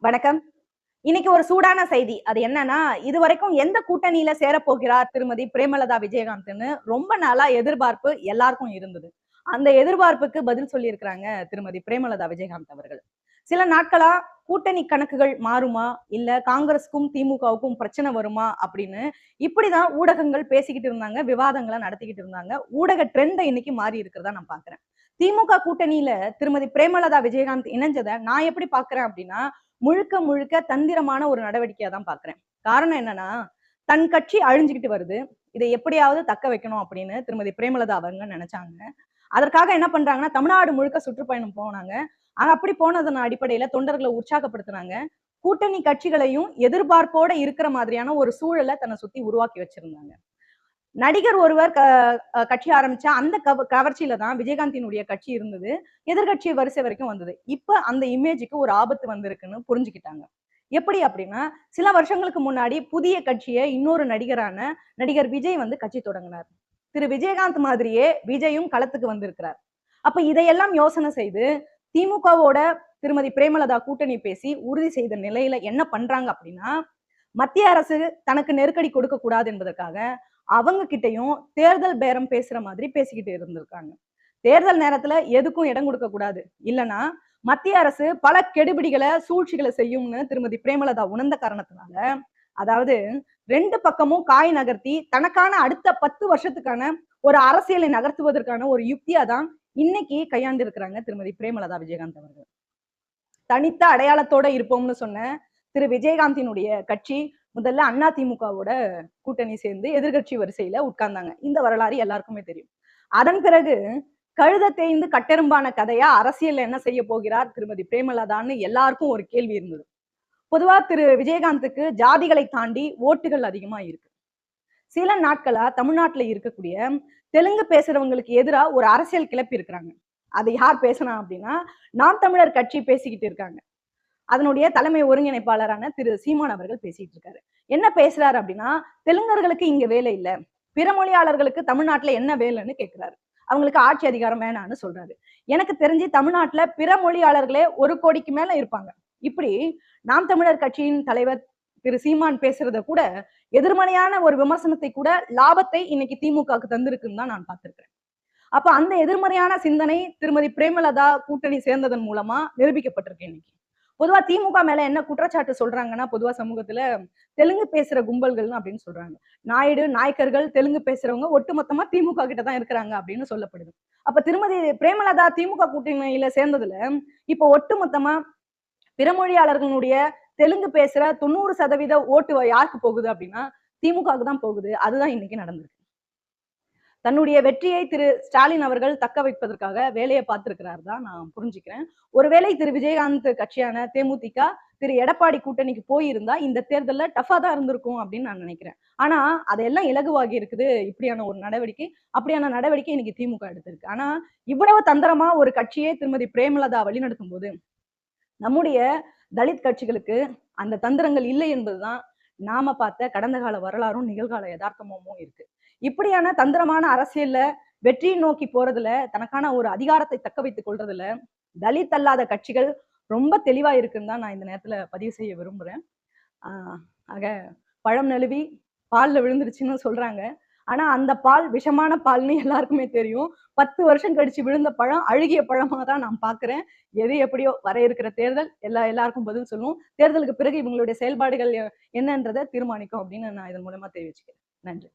வணக்கம். இன்னைக்கு ஒரு சூடான செய்தி. அது என்னன்னா, இதுவரைக்கும் எந்த கூட்டணியில சேரப்போகிறார் திருமதி பிரேமலதா விஜயகாந்த்ன்னு ரொம்ப நாளா எதிர்பார்ப்பு எல்லாருக்கும் இருந்தது. அந்த எதிர்பார்ப்புக்கு பதில் சொல்லியிருக்கிறாங்க திருமதி பிரேமலதா விஜயகாந்த் அவர்கள். சில நாட்களா கூட்டணி கணக்குகள் மாறுமா? இல்ல காங்கிரஸ்க்கும், திமுகவுக்கும் பிரச்சனை வருமா? அப்படின்னு இப்படிதான் ஊடகங்கள் பேசிக்கிட்டு இருந்தாங்க. விவாதங்கள நடத்திக்கிட்டு இருந்தாங்க. ஊடக ட்ரெண்ட் இன்னைக்கு மாறி இருக்கிறதா நான் பார்க்கிறேன். திமுக கூட்டணியில திருமதி பிரேமலதா விஜயகாந்த் இணைஞ்சத நான் எப்படி பார்க்கிறேன் அப்படின்னா, முழுக்க முழுக்க தந்திரமான ஒரு நடவடிக்கையா தான் பார்க்கிறேன். காரணம் என்னன்னா, தன் கட்சி அழிஞ்சுகிட்டு வருது. இதை எப்படியாவது தக்க வைக்கணும் அப்படின்னு திருமதி பிரேமலதா அவங்க நினைச்சாங்க. அதற்காக என்ன பண்றாங்கன்னா, தமிழ்நாடு முழுக்க சுற்றுப்பயணம் போனாங்க. அப்படி போனதன் அடிப்படையில தொண்டர்களை உற்சாகப்படுத்துனாங்க. கூட்டணி கட்சிகளையும் எதிர்பார்ப்போட இருக்கிற மாதிரியான ஒரு சூழலை தன்னை சுத்தி உருவாக்கி வச்சிருந்தாங்க. நடிகர் ஒருவர் கட்சி ஆரம்பிச்சா அந்த கவர்ச்சியில தான் விஜயகாந்தினுடைய கட்சி இருந்தது. எதிர்க்கட்சி வரிசை வரைக்கும் வந்தது. இப்ப அந்த இமேஜுக்கு ஒரு ஆபத்து வந்திருக்குன்னு புரிஞ்சுக்கிட்டாங்க. எப்படி அப்படின்னா, சில வருஷங்களுக்கு முன்னாடி புதிய கட்சிய இன்னொரு நடிகரான நடிகர் விஜய் வந்து கட்சி தொடங்கினார். திரு விஜயகாந்த் மாதிரியே விஜயும் களத்துக்கு வந்திருக்கிறார். அப்ப இதையெல்லாம் யோசனை செய்து திமுகவோட திருமதி பிரேமலதா கூட்டணி பேசி உறுதி செய்த நிலையில என்ன பண்றாங்க அப்படின்னா, மத்திய அரசு தனக்கு நெருக்கடி கொடுக்க கூடாது என்பதற்காக அவங்க கிட்டயும் தேர்தல் பேரம் பேசுற மாதிரி பேசிக்கிட்டு இருந்திருக்காங்க. தேர்தல் நேரத்துல எதுக்கும் இடம் கொடுக்க கூடாது. இல்லனா மத்திய அரசு பல கெடுபிடிகளை சூழ்ச்சிகளை செய்யும்னு திருமதி பிரேமலதா உணர்ந்த காரணத்தினால, அதாவது 2 பக்கமும் காய் நகர்த்தி தனக்கான அடுத்த 10 வருஷத்துக்கான ஒரு அரசியலை நகர்த்துவதற்கான ஒரு யுக்தியா தான் இன்னைக்கு கையாண்டு இருக்கிறாங்க திருமதி பிரேமலதா விஜயகாந்த் அவர்கள். தனித்த அடையாளத்தோட இருப்போம்னு சொன்ன திரு விஜயகாந்தினுடைய கட்சி முதல்ல அதிமுகவோட கூட்டணி சேர்ந்து எதிர்கட்சி வரிசையில உட்கார்ந்தாங்க. இந்த வரலாறு எல்லாருக்குமே தெரியும். அதன் பிறகு கழுத தேய்ந்து கட்டெரும்பான கதையா அரசியல் என்ன செய்ய போகிறார் திருமதி பிரேமலதான்னு எல்லாருக்கும் ஒரு கேள்வி இருந்தது. பொதுவா திரு விஜயகாந்துக்கு ஜாதிகளை தாண்டி ஓட்டுகள் அதிகமா இருக்கு. சில நாட்களா தமிழ்நாட்டுல இருக்கக்கூடிய தெலுங்கு பேசுறவங்களுக்கு எதிரா ஒரு அரசியல் கிளப்பி இருக்கிறாங்க. அதை யார் பேசினா அப்படின்னா, நாம் தமிழர் கட்சி பேசிக்கிட்டு இருக்காங்க. அதனுடைய தலைமை ஒருங்கிணைப்பாளரான திரு சீமான் அவர்கள் பேசிட்டு இருக்காரு. என்ன பேசுறாரு அப்படின்னா, தெலுங்கர்களுக்கு இங்க வேலை இல்ல. பிற மொழியாளர்களுக்கு தமிழ்நாட்டுல என்ன வேலைன்னு கேட்கிறாரு. அவங்களுக்கு ஆட்சி அதிகாரம் வேணான்னு சொல்றாரு. எனக்கு தெரிஞ்சு தமிழ்நாட்டுல பிற மொழியாளர்களே 1 கோடிக்கு மேல இருப்பாங்க. இப்படி நாம் தமிழர் கட்சியின் தலைவர் திரு சீமான் பேசுறத கூட எதிர்மறையான ஒரு விமர்சனத்தை கூட லாபத்தை இன்னைக்கு திமுகவுக்கு தந்திருக்குன்னு தான் நான் பார்த்திருக்கிறேன். அப்ப அந்த எதிர்மறையான சிந்தனை திருமதி பிரேமலதா கூட்டணி சேர்ந்ததன் மூலமா நிரூபிக்கப்பட்டிருக்கு இன்னைக்கு. பொதுவா திமுக மேல என்ன குற்றச்சாட்டு சொல்றாங்கன்னா, பொதுவா சமூகத்துல தெலுங்கு பேசுற கும்பல்கள்னு அப்படின்னு சொல்றாங்க. நாயுடு, நாயக்கர்கள், தெலுங்கு பேசுறவங்க ஒட்டுமொத்தமா திமுக கிட்ட தான் இருக்கிறாங்க அப்படின்னு சொல்லப்படுது. அப்ப திருமதி பிரேமலதா திமுக கூட்டணியில சேர்ந்ததுல, இப்ப ஒட்டுமொத்தமா பிறமொழியாளர்களுடைய தெலுங்கு பேசுற 90% ஓட்டு யாருக்கு போகுது அப்படின்னா, திமுகவுக்கு தான் போகுது. அதுதான் இன்னைக்கு நடந்திருக்கு. தன்னுடைய வெற்றியை திரு ஸ்டாலின் அவர்கள் தக்க வைப்பதற்காக வேலையை பார்த்திருக்கிறார் தான் நான் புரிஞ்சுக்கிறேன். ஒருவேளை திரு விஜயகாந்த் கட்சியான தேமுதிக திரு எடப்பாடி கூட்டணிக்கு போயிருந்தா இந்த தேர்தல்ல டஃபா தான் இருந்திருக்கும் அப்படின்னு நான் நினைக்கிறேன். ஆனா அதெல்லாம் இலகுவாகி இருக்குது இப்படியான ஒரு நடவடிக்கை. அப்படியான நடவடிக்கை இன்னைக்கு திமுக எடுத்திருக்கு. ஆனா இவ்வளவு தந்திரமா ஒரு கட்சியை திருமதி பிரேமலதா வழிநடத்தும் போது நம்முடைய தலித் கட்சிகளுக்கு அந்த தந்திரங்கள் இல்லை என்பதுதான் நாம பார்த்த கடந்த கால வரலாறும் நிகழ்கால யதார்த்தமும் இருக்கு. இப்படியான தந்திரமான அரசியல்ல வெற்றியை நோக்கி போறதுல தனக்கான ஒரு அதிகாரத்தை தக்க வைத்துக் கொள்றதுல தலித் அல்லாத கட்சிகள் ரொம்ப தெளிவா இருக்குன்னு தான் நான் இந்த நேரத்துல பதிவு செய்ய விரும்புறேன். ஆஹ் ஆக பழம் நழுவி பால்ல விழுந்துருச்சுன்னு சொல்றாங்க. ஆனா அந்த பால் விஷமான பால்னு எல்லாருக்குமே தெரியும். 10 வருஷம் கழிச்சு விழுந்த பழம் அழுகிய பழமா தான் நான் பார்க்கிறேன். எது எப்படியோ வர இருக்கிற தேர்தல் எல்லாருக்கும் பதில் சொல்லும். தேர்தலுக்கு பிறகு இவங்களுடைய செயல்பாடுகள் என்னன்றதை தீர்மானிக்கும் அப்படின்னு நான் இதன் மூலமா தெரிவிச்சுக்கிறேன். நன்றி.